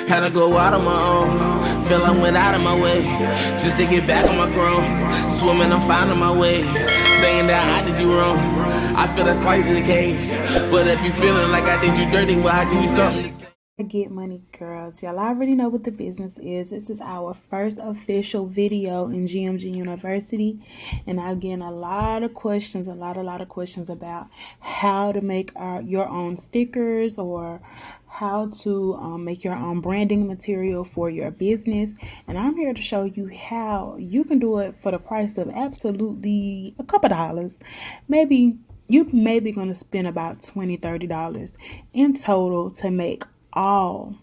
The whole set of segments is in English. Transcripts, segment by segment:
Had to go out on my own. Feel I went out of my way just to get back on my ground. Swimming, I'm finding my way. Saying that I did you wrong. I feel that's slightly the case. But if you feeling like I did you dirty, well, I give you something to say. Get money, girls. Y'all already know what the business is. This is our first official video in GMG University, and I'm getting a lot of questions, a lot of questions about how to make your own stickers, or how to make your own branding material for your business. And I'm here to show you how you can do it for the price of absolutely a couple dollars. Maybe you may be going to spend about $20-$30 in total to make all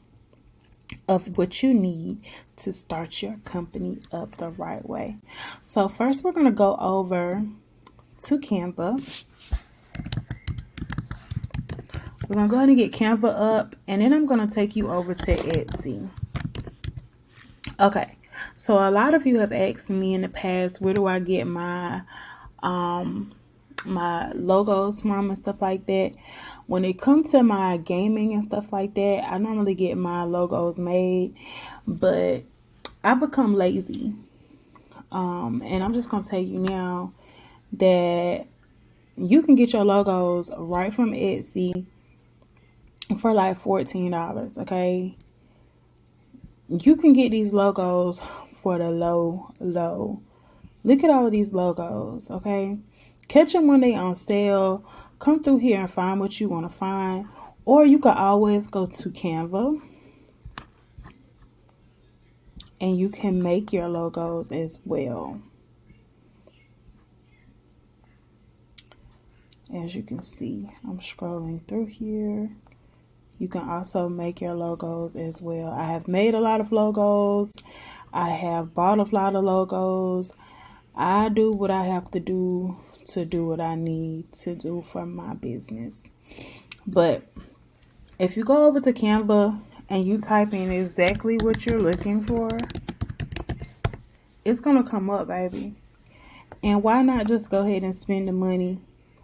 of what you need to start your company up the right way. So first we're going to go over to Canva. We're going to go ahead and get Canva up, and then I'm going to take you over to Etsy. Okay, so a lot of you have asked me in the past, where do I get my my logos from and stuff like that. When it comes to my gaming and stuff like that, I normally get my logos made, but I become lazy. And I'm just gonna tell you now that you can get your logos right from Etsy for like $14. Okay, you can get these logos for the low. Look at all of these logos. Okay, catch them when they on sale. Come through here and find what you want to find, or you can always go to Canva and you can make your logos as well. As you can see, I'm scrolling through here. You can also make your logos as well. I have made a lot of logos. I have bought a lot of logos. I do what I have to do what I need to do for my business. But if you go over to Canva and you type in exactly what you're looking for, it's gonna come up, baby. And why not just go ahead and spend the money?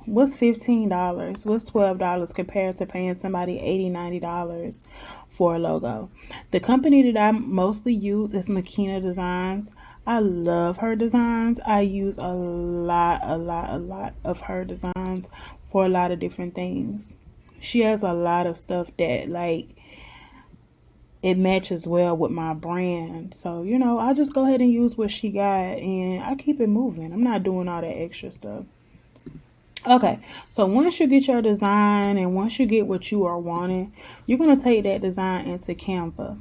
What's $15? What's $12 compared to paying somebody $80-$90 for a logo? The company that I mostly use is Makina Designs. I love her designs. I use a lot of her designs for a lot of different things. She has a lot of stuff that, like, it matches well with my brand. So, you know, I just go ahead and use what she got and I keep it moving. I'm not doing all that extra stuff. Okay, so once you get your design and once you get what you are wanting, you're going to take that design into Canva.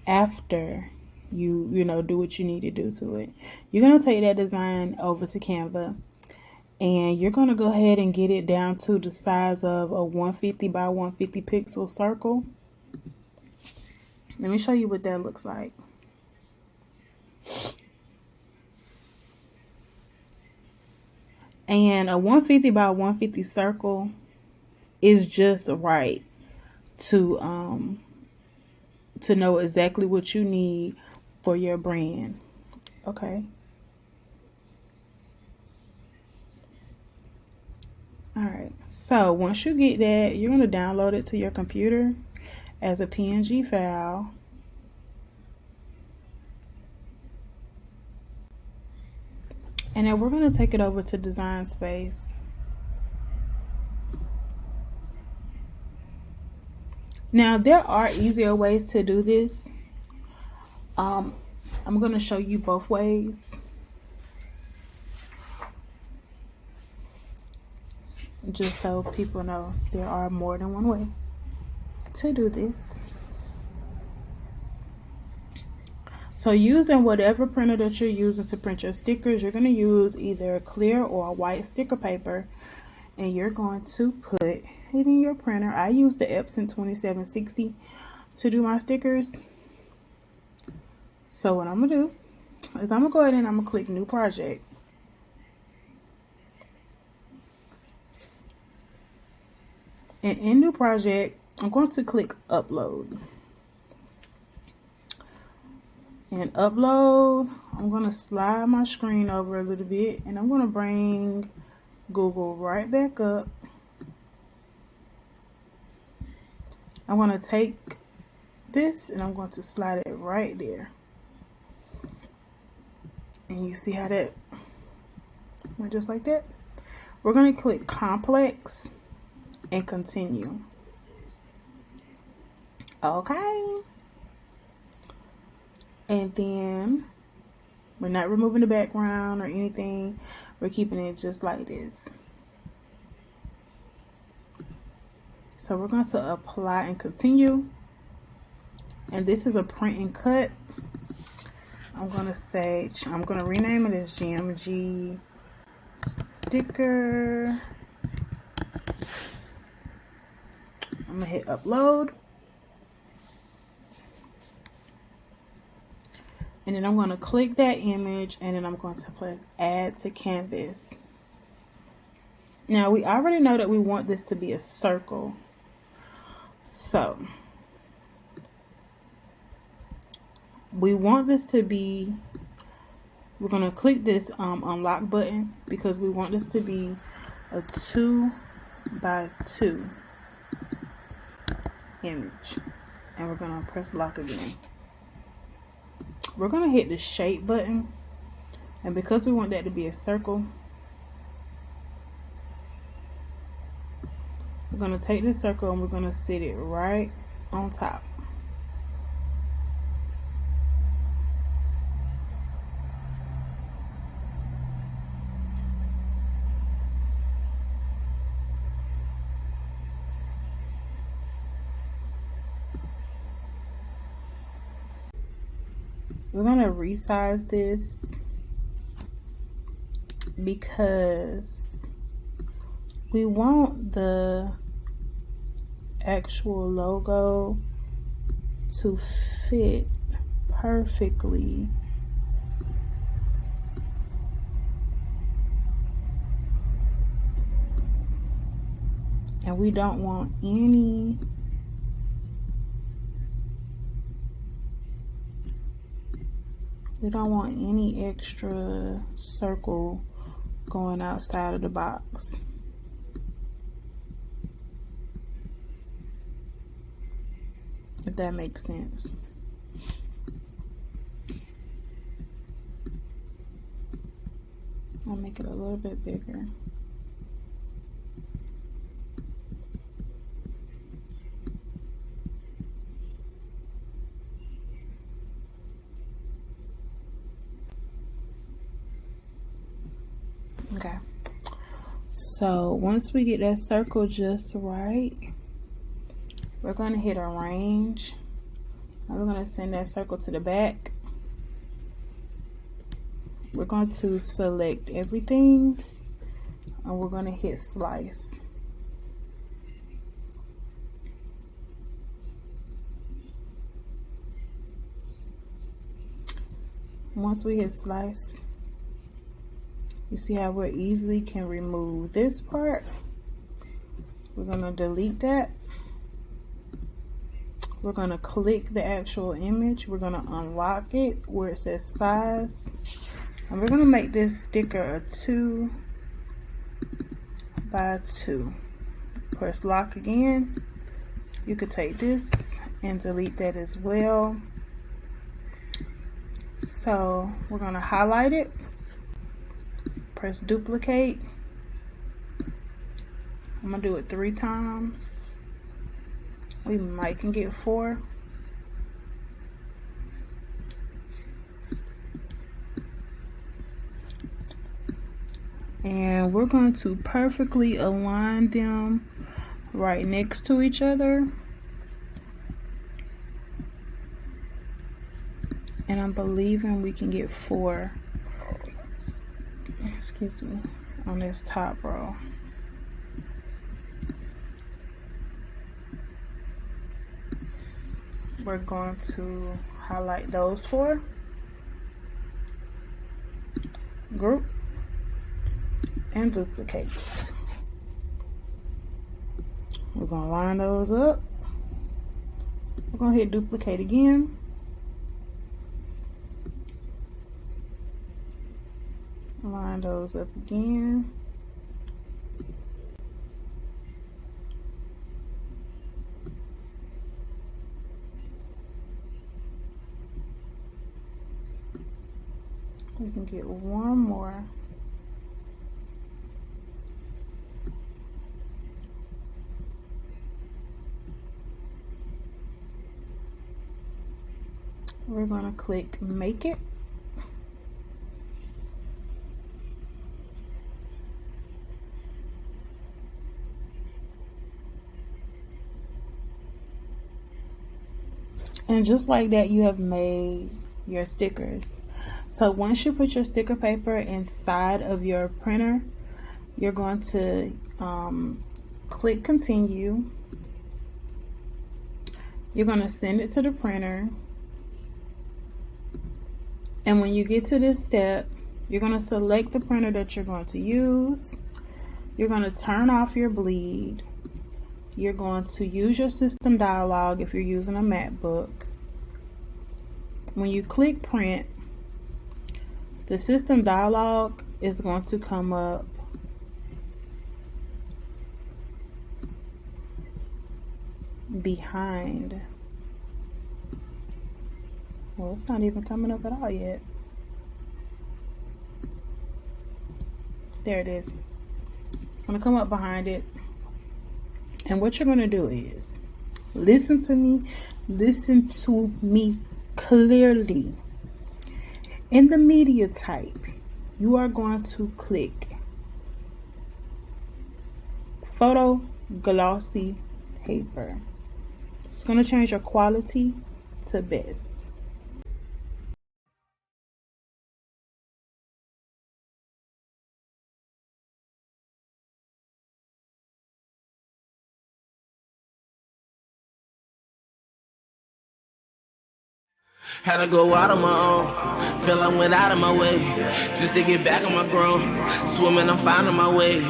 After you know, do what you need to do to it, you're going to take that design over to Canva and you're going to go ahead and get it down to the size of a 150 by 150 pixel circle. Let me show you what that looks like. And a 150 by 150 circle is just right to know exactly what you need for your brand. Okay. All right. So once you get that, you're going to download it to your computer as a PNG file. And then we're going to take it over to Design Space. Now, there are easier ways to do this. I'm going to show you both ways. Just so people know there are more than one way to do this. So using whatever printer that you're using to print your stickers, you're going to use either clear or white sticker paper, and you're going to put it in your printer. I use the Epson 2760 to do my stickers. So what I'm going to do is I'm going to go ahead and I'm going to click New Project. And in New Project, I'm going to click Upload. And upload, I'm going to slide my screen over a little bit and I'm going to bring Google right back up. I'm going to take this and I'm going to slide it right there. And you see how that went just like that? We're going to click complex and continue. Okay. And then we're not removing the background or anything. We're keeping it just like this. So we're going to apply and continue. And this is a print and cut. I'm going to rename it as GMG sticker. I'm going to hit upload. And then I'm going to click that image and then I'm going to press add to canvas. Now we already know that we want this to be a circle. So we want this to be, we're going to click this unlock button because we want this to be a 2 by 2 image. And we're going to press lock again. We're going to hit the shape button, and because we want that to be a circle, we're going to take this circle and we're going to sit it right on top. We're going to resize this because we want the actual logo to fit perfectly. And we don't want any extra circle going outside of the box. If that makes sense. I'll make it a little bit bigger. Okay, so once we get that circle just right, we're going to hit arrange. Now we're going to send that circle to the back. We're going to select everything and we're going to hit slice. Once we hit slice, you see how we easily can remove this part. We're going to delete that. We're going to click the actual image. We're going to unlock it where it says size. And we're going to make this sticker a 2 by 2. Press lock again. You could take this and delete that as well. So we're going to highlight it. Press duplicate. I'm going to do it 3 times. We might can get 4. And we're going to perfectly align them right next to each other. And I'm believing we can get 4. Excuse me, on this top row. We're going to highlight those 4, group, and duplicate. We're going to line those up. We're going to hit duplicate again. Line those up again. We can get one more. We're gonna click make it. And just like that, you have made your stickers. So once you put your sticker paper inside of your printer, you're going to click continue. You're going to send it to the printer. And when you get to this step, you're going to select the printer that you're going to use. You're going to turn off your bleed. You're going to use your system dialog if you're using a MacBook. When you click print, the system dialog is going to come up. Behind. Well, it's not even coming up at all yet. There it is. It's going to come up behind it. And what you're going to do is listen to me clearly. In the media type, you are going to click photo glossy paper. It's going to change your quality to best. Had to go out on my own, feel I went out of my way, just to get back on my grown. Swimming, I'm finding my way,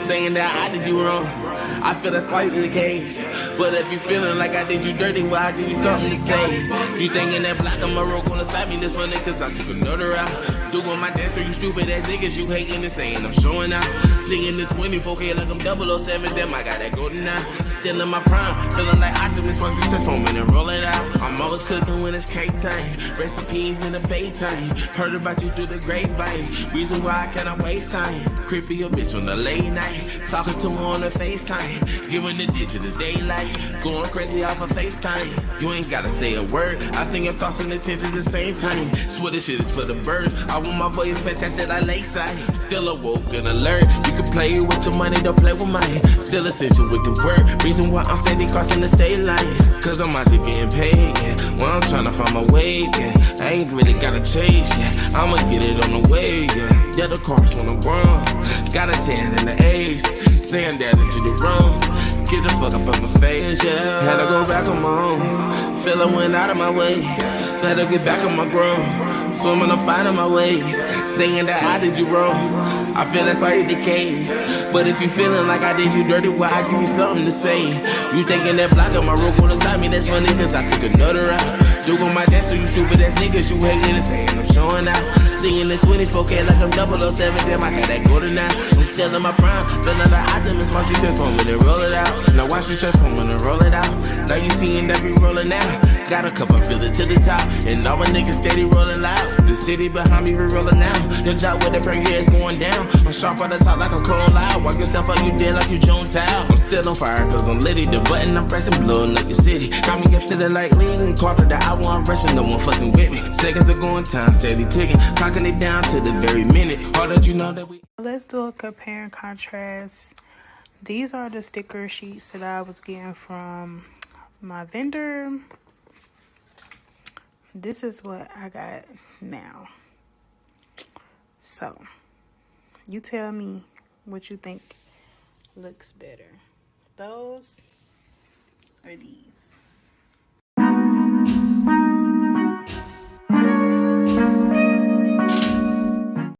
saying that I did you wrong. I feel that's slightly the case, but if you feeling like I did you dirty, well, I give you something to say. You thinking that black on my road gonna slap me this funny, cause I took another out. Doing my dance, you stupid ass niggas, you hating and saying I'm showing out. Seeing the 24K like I'm 007, damn, I got that golden now. Still in my prime, feeling like Optimus, work research foaming and roll it out. I'm always cooking when it's cake time. Recipes in the Baytime. Heard about you through the grapevines. Reason why I cannot waste time. Creepy a bitch on the late night. Talking to her on the FaceTime. Giving the digit as daylight. Going crazy off of FaceTime. You ain't gotta say a word. I sing your thoughts and intentions at the same time. Swear this shit is for the birds. I want my voice fantastic like lakeside. Still awoke and alert. You can play with your money, don't play with mine. Still essential with the word. Reason why I'm steady crossing the state lines. Cause I'm out here getting paid, yeah. Well, I'm trying to find my way, yeah. I ain't really gotta chase, yeah. I'ma get it on the way, yeah. Yeah, the cars wanna run. Got a 10 and an ace. Saying that into the room. Get the fuck up on my face, yeah. Had to go back on my own. Feel I went out of my way. Had to get back on my ground. Swimming, I'm finding my way. Saying that I did you wrong. I feel that's like the case. But if you feeling like I did you dirty, well, I give you something to say. You thinking that block on my road gonna stop me, that's funny, cause I took another route. Doing my dance to you stupid ass niggas, you hating and saying I'm showing out. Seeing the 24K like I'm 007, damn, I got that golden now. I'm still in my prime, feeling like Optimus, watch you transform when they roll it out. Now watch you transform when they roll it out. Now you seeing that we rolling out. Got a cup, I feel it to the top. And all my niggas steady rolling loud. The city behind me, we rolling out. Your job with the break, yeah, it's going down. I'm sharp on the top like a cold loud. Walk yourself out, you dead like you Jones Town. I'm still on fire, cause I'm litty. The button I'm pressing, blowing up your city. Got me up feeling like lean. Caught the hour, I'm rushing, no one fucking with me. Seconds are going, time steady ticking. Clocking it down to the very minute. All that you know that we. Let's do a compare and contrast. These are the sticker sheets that I was getting from my vendor. This is what I got now. So, you tell me what you think looks better. Those or these?